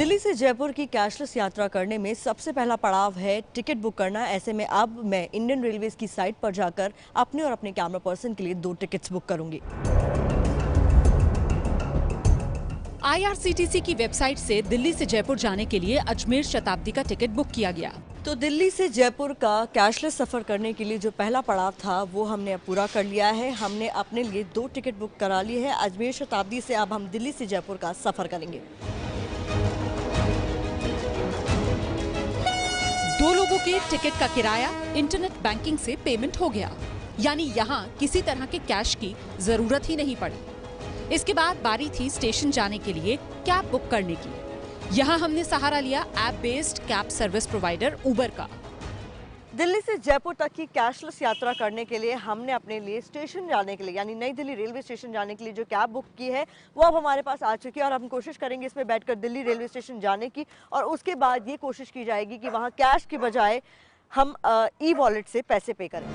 दिल्ली से जयपुर की कैशलेस यात्रा करने में सबसे पहला पड़ाव है टिकट बुक करना। ऐसे में अब मैं इंडियन रेलवेज की साइट पर जाकर अपने और अपने कैमरा पर्सन के लिए 2 टिकट्स बुक करूंगी। IRCTC की वेबसाइट से दिल्ली से जयपुर जाने के लिए अजमेर शताब्दी का टिकट बुक किया गया। तो दिल्ली से जयपुर का कैशलेस सफर करने के लिए जो पहला पड़ाव था वो हमने अब पूरा कर लिया है। हमने अपने लिए 2 टिकट बुक करा ली है अजमेर शताब्दी से। अब हम दिल्ली से जयपुर का सफर करेंगे। 2 लोगों के टिकट का किराया इंटरनेट बैंकिंग से पेमेंट हो गया, यानी यहाँ किसी तरह के कैश की जरूरत ही नहीं पड़ी। इसके बाद बारी थी स्टेशन जाने के लिए कैब बुक करने की। यहाँ हमने सहारा लिया app based cab service provider Uber का। दिल्ली से जयपुर तक की कैशलेस यात्रा करने के लिए हमने अपने लिए स्टेशन जाने के लिए यानी नई दिल्ली रेलवे स्टेशन जाने के लिए जो कैब बुक की है वो अब हमारे पास आ चुकी है और हम कोशिश करेंगे इसमें बैठकर दिल्ली रेलवे स्टेशन जाने की। और उसके बाद ये कोशिश की जाएगी कि वहाँ कैश की बजाय हम ई वॉलेट से पैसे पे करें।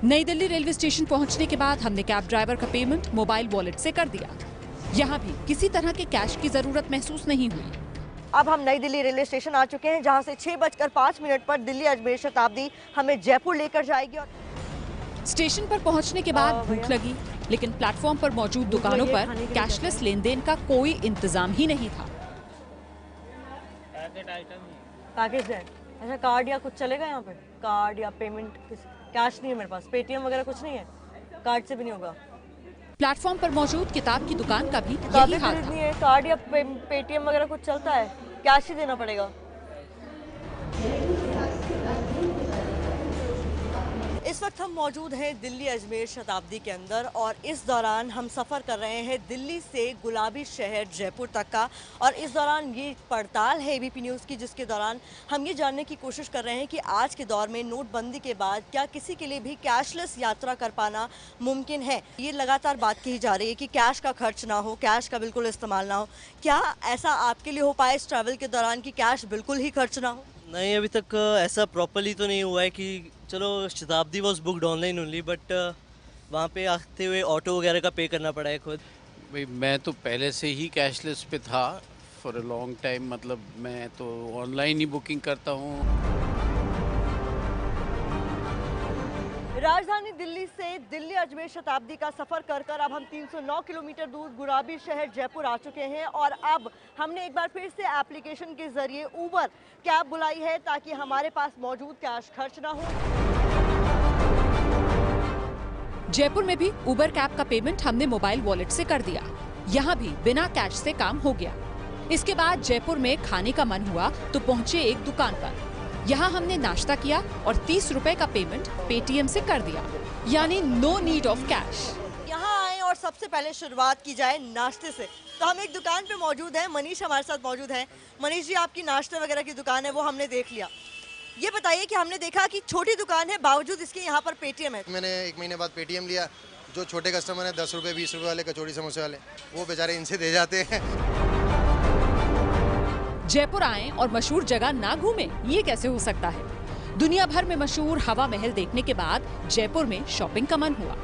नई दिल्ली रेलवे स्टेशन पहुंचने के बाद हमने कैब ड्राइवर का पेमेंट मोबाइल वॉलेट से कर दिया। यहाँ भी किसी तरह के कैश की जरूरत महसूस नहीं हुई। अब हम नई दिल्ली रेलवे स्टेशन आ चुके हैं जहाँ से 6:05 पर दिल्ली अजमेर शताब्दी हमें जयपुर लेकर जाएगी। और स्टेशन पर पहुंचने के बाद भूख लगी, लेकिन प्लेटफॉर्म पर मौजूद दुकानों पर कैशलेस लेन देन का कोई इंतजाम ही नहीं था। पैकेज है, अच्छा कार्ड या कुछ चलेगा यहाँ पे? कार्ड या पेमेंट? कैश नहीं है मेरे पास, पेटीएम वगैरह कुछ नहीं है, कार्ड से भी नहीं होगा। प्लेटफॉर्म पर मौजूद किताब की दुकान का भी यही हाल था। है, कार्ड या पेटीएम वगैरह कुछ चलता है? कैश ही देना पड़ेगा। इस वक्त हम मौजूद हैं दिल्ली अजमेर शताब्दी के अंदर और इस दौरान हम सफ़र कर रहे हैं दिल्ली से गुलाबी शहर जयपुर तक का। और इस दौरान ये पड़ताल है एबीपी न्यूज़ की, जिसके दौरान हम ये जानने की कोशिश कर रहे हैं कि आज के दौर में नोटबंदी के बाद क्या किसी के लिए भी कैशलेस यात्रा कर पाना मुमकिन है। ये लगातार बात की जा रही है कि कैश का खर्च ना हो, कैश का बिल्कुल इस्तेमाल ना हो। क्या ऐसा आपके लिए हो पाए इस ट्रैवल के दौरान कि कैश बिल्कुल ही खर्च ना हो? नहीं, अभी तक ऐसा प्रॉपरली तो नहीं हुआ है कि चलो शताब्दी was booked online only, but वहाँ पे आते हुए ऑटो वगैरह का पे करना पड़ा है खुद। भाई मैं तो पहले से ही कैशलेस पे था फॉर अ लॉन्ग टाइम, मतलब मैं तो ऑनलाइन ही बुकिंग करता हूँ। राजधानी दिल्ली से दिल्ली अजमेर शताब्दी का सफर कर कर अब हम 309 किलोमीटर दूर गुलाबी शहर जयपुर आ चुके हैं। और अब हमने एक बार फिर से एप्लीकेशन के जरिए उबर कैब बुलाई है ताकि हमारे पास मौजूद कैश खर्च ना हो। जयपुर में भी उबर कैब का पेमेंट हमने मोबाइल वॉलेट से कर दिया। यहाँ भी बिना कैश से काम हो गया। इसके बाद जयपुर में खाने का मन हुआ तो पहुंचे एक दुकान पर। यहाँ हमने नाश्ता किया और 30 रुपए का पेमेंट पेटीएम से कर दिया, यानी नो नीड ऑफ कैश। यहाँ आए और सबसे पहले शुरुआत की जाए नाश्ते से, तो हम एक दुकान पे मौजूद हैं। मनीष हमारे साथ मौजूद हैं। मनीष जी, आपकी नाश्ते वगैरह की दुकान है वो हमने देख लिया। ये बताइए कि हमने देखा कि छोटी दुकान है, बावजूद इसके यहाँ पर पेटीएम है। मैंने 1 महीने बाद पेटीएम लिया। जो छोटे कस्टमर हैं 10 रुपये 20 रुपये वाले कचौड़ी समोसे वाले, वो बेचारे इनसे दे जाते हैं। जयपुर आए और मशहूर जगह ना घूमे, ये कैसे हो सकता है? दुनिया भर में मशहूर हवा महल देखने के बाद जयपुर में शॉपिंग का मन हुआ।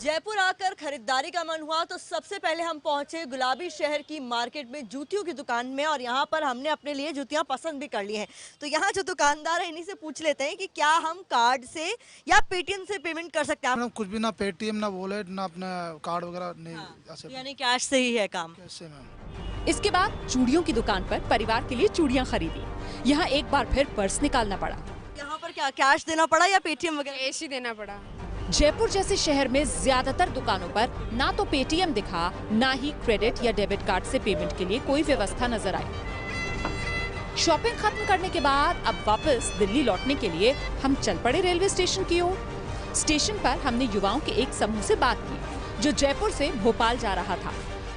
जयपुर आकर खरीदारी का मन हुआ तो सबसे पहले हम पहुंचे गुलाबी शहर की मार्केट में जूतियों की दुकान में। और यहाँ पर हमने अपने लिए जूतियाँ पसंद भी कर ली हैं। तो यहाँ जो दुकानदार है इन्हीं से पूछ लेते हैं कि क्या हम कार्ड से या पेटीएम से पेमेंट कर सकते हैं? कुछ भी, ना पेटीएम ना वॉलेट ना अपना कार्ड वगैरह नहीं। हाँ, यानी कैश से ही है काम। कैसे मैम? इसके बाद चूड़ियों की दुकान पर परिवार के लिए चूड़ियां खरीदी। यहाँ एक बार फिर पर्स निकालना पड़ा। यहाँ पर क्या कैश देना पड़ा या पेटीएम वगैरह? कैश ही देना पड़ा। जयपुर जैसे शहर में ज्यादातर दुकानों पर ना तो पेटीएम दिखा, ना ही क्रेडिट या डेबिट कार्ड से पेमेंट के लिए कोई व्यवस्था नजर आई। शॉपिंग खत्म करने के बाद अब वापस दिल्ली लौटने के लिए हम चल पड़े रेलवे स्टेशन की ओर। स्टेशन पर हमने युवाओं के एक समूह से बात की जो जयपुर से भोपाल जा रहा था।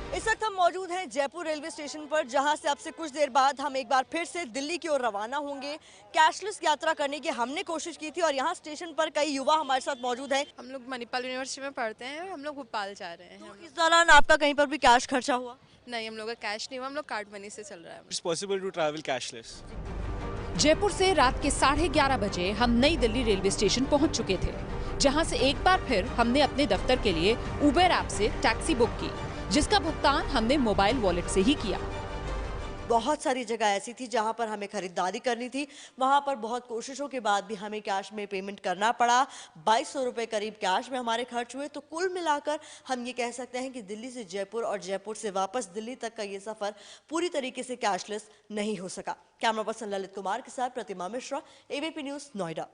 इस वक्त हम मौजूद हैं जयपुर रेलवे स्टेशन पर, जहां से अब से कुछ देर बाद हम एक बार फिर से दिल्ली की ओर रवाना होंगे। कैशलेस यात्रा करने की हमने कोशिश की थी और यहाँ स्टेशन पर कई युवा हमारे साथ मौजूद हैं। हम लोग मणिपाल यूनिवर्सिटी में पढ़ते हैं, हम लोग भोपाल जा रहे हैं। तो इस दौरान आपका कहीं पर भी कैश खर्चा हुआ? नहीं, हम लोग का कैश नहीं हुआ, हम लोग कार्ड मनी से चल रहा है। It's possible to travel cashless. Jaipur से रात के 11:30 बजे हम नई दिल्ली रेलवे स्टेशन पहुंच चुके थे, जहां से एक बार फिर हमने अपने दफ्तर के लिए उबर ऐप से टैक्सी बुक की, जिसका भुगतान हमने मोबाइल वॉलेट से ही किया। बहुत सारी जगह ऐसी थी जहां पर हमें खरीदारी करनी थी, वहां पर बहुत कोशिशों के बाद भी हमें कैश में पेमेंट करना पड़ा। 2200 रुपए करीब कैश में हमारे खर्च हुए। तो कुल मिलाकर हम ये कह सकते हैं कि दिल्ली से जयपुर और जयपुर से वापस दिल्ली तक का ये सफर पूरी तरीके से कैशलेस नहीं हो सका। कैमरा पर्सन ललित कुमार के साथ प्रतिमा मिश्रा, एबीपी न्यूज, नोएडा।